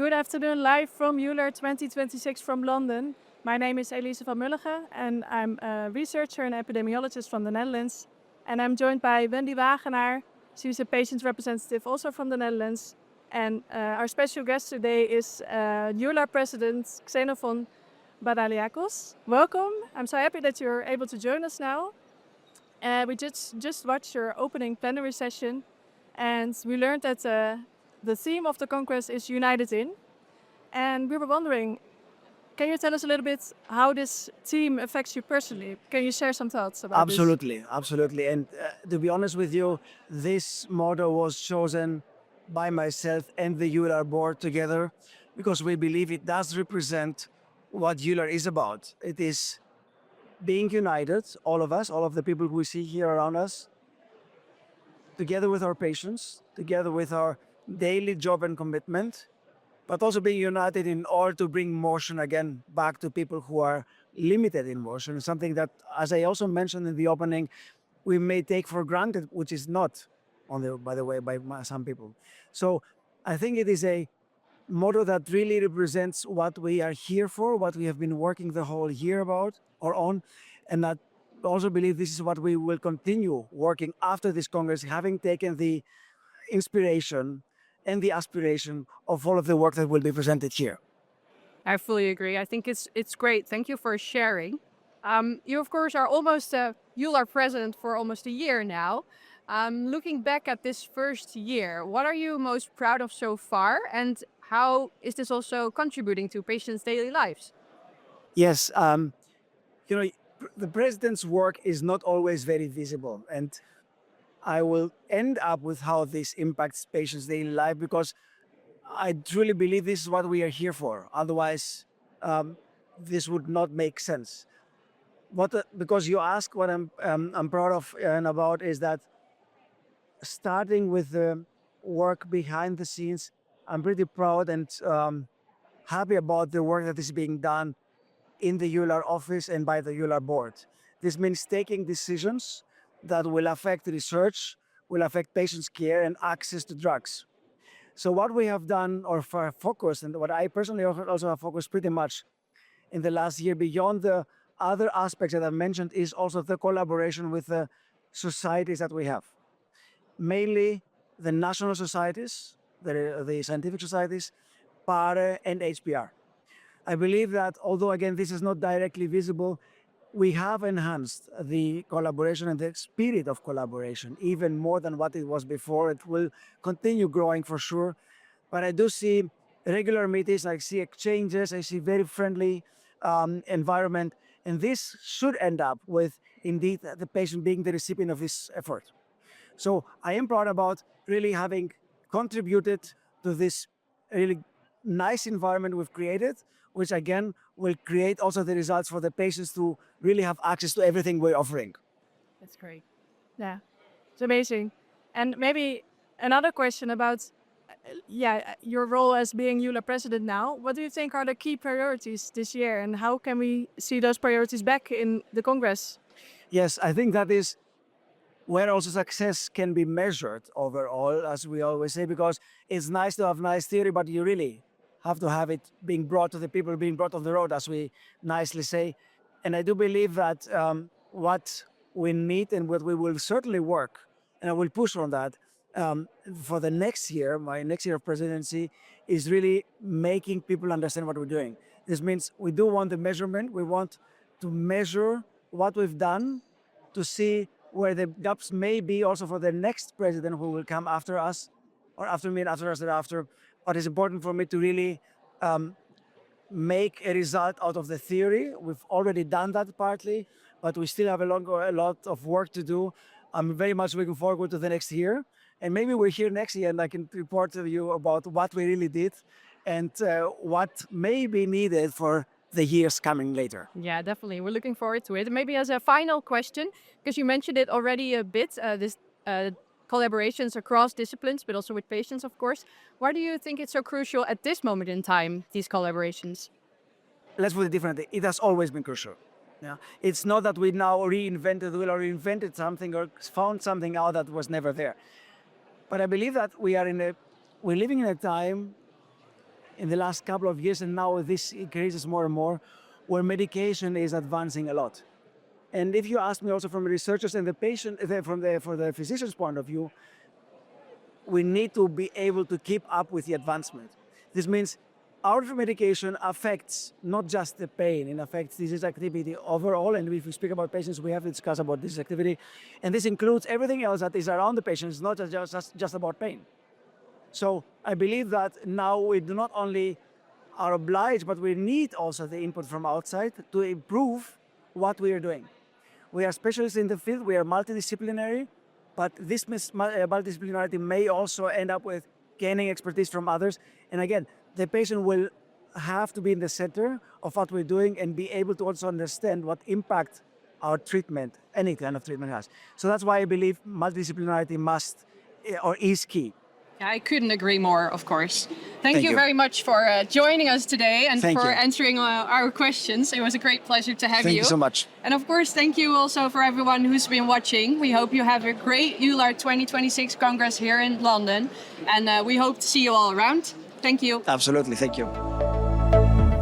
Good afternoon, live from Euler 2026 from London. My name is Xenofon Baraliakos and I'm a researcher and epidemiologist from the Netherlands. And I'm joined by Wendy Wagenaar. She's a patient representative also from the Netherlands. And our special guest today is Euler President Xenofon Baraliakos. Welcome. I'm so happy that you're able to join us now. We just watched your opening plenary session and we learned that the theme of the Congress is United In. And we were wondering, can you tell us a little bit how this theme affects you personally? Can you share some thoughts about this? Absolutely. And to be honest with you, this motto was chosen by myself and the Euler board together because we believe it does represent what Euler is about. It is being united, all of us, all of the people we see here around us, together with our patients, together with our daily job and commitment, but also being united in order to bring motion again back to people who are limited in motion, something that, as I also mentioned in the opening, we may take for granted, which is not, by the way, by some people. So I think it is a motto that really represents what we are here for, what we have been working the whole year about or on, and that also believe this is what we will continue working after this Congress, having taken the inspiration and the aspiration of all of the work that will be presented here. I fully agree. I think it's great. Thank you for sharing. You, of course, are almost Euler president for almost a year now. Looking back at this first year, what are you most proud of so far, and how is this also contributing to patients' daily lives? Yes, the president's work is not always very visible, and I will end up with how this impacts patients' daily life because I truly believe this is what we are here for. Otherwise, this would not make sense. Because you ask what I'm proud of and about is that starting with the work behind the scenes, I'm pretty proud and happy about the work that is being done in the Euler office and by the Euler board. This means taking decisions that will affect research, will affect patients' care and access to drugs. So what we have done or focused, and what I personally also have focused pretty much in the last year beyond the other aspects that I mentioned is also the collaboration with the societies that we have. Mainly the national societies, the scientific societies, PARE and HPR. I believe that although again this is not directly visible, we have enhanced the collaboration and the spirit of collaboration even more than what it was before. It will continue growing for sure, but I do see regular meetings, I see exchanges, I see very friendly environment, and this should end up with indeed the patient being the recipient of this effort. So I am proud about really having contributed to this really nice environment we've created, which again will create also the results for the patients to really have access to everything we're offering. That's great. Yeah, it's amazing. And maybe another question about your role as being Euler president now. What do you think are the key priorities this year, and how can we see those priorities back in the Congress? Yes, I think that is where also success can be measured overall, as we always say, because it's nice to have nice theory, but you really have to have it being brought to the people, being brought on the road, as we nicely say. And I do believe that what we need and what we will certainly work, and I will push on that for the next year, my next year of presidency, is really making people understand what we're doing. This means we do want the measurement. We want to measure what we've done to see where the gaps may be also for the next president who will come after us, or after me and after us thereafter. But it's important for me to really make a result out of the theory. We've already done that partly, but we still have a lot of work to do. I'm very much looking forward to the next year. And maybe we're here next year and I can report to you about what we really did and what may be needed for the years coming later. Yeah, definitely. We're looking forward to it. And maybe as a final question, because you mentioned it already a bit, this collaborations across disciplines, but also with patients, of course. Why do you think it's so crucial at this moment in time, these collaborations? Let's put it differently. It has always been crucial. Yeah, it's not that we now reinvented the wheel or invented something or found something out that was never there. But I believe that we're living in a time in the last couple of years, and now this increases more and more, where medication is advancing a lot. And if you ask me also from the researchers and the patient, for the physician's point of view, we need to be able to keep up with the advancement. This means our medication affects not just the pain, it affects disease activity overall. And if we speak about patients, we have to discuss about disease activity. And this includes everything else that is around the patient. It's not just about pain. So I believe that now we do not only are obliged, but we need also the input from outside to improve what we are doing. We are specialists in the field, we are multidisciplinary, but this multidisciplinarity may also end up with gaining expertise from others. And again, the patient will have to be in the center of what we're doing and be able to also understand what impact our treatment, any kind of treatment has. So that's why I believe multidisciplinarity must or is key. I couldn't agree more, of course. Thank you you. very much for joining us today and Thank for you. answering our questions. It was a great pleasure to have Thank you so much. And of course, thank you also for everyone who's been watching. We hope you have a great EULAR 2026 Congress here in London. And we hope to see you all around. Thank you. Absolutely, thank you.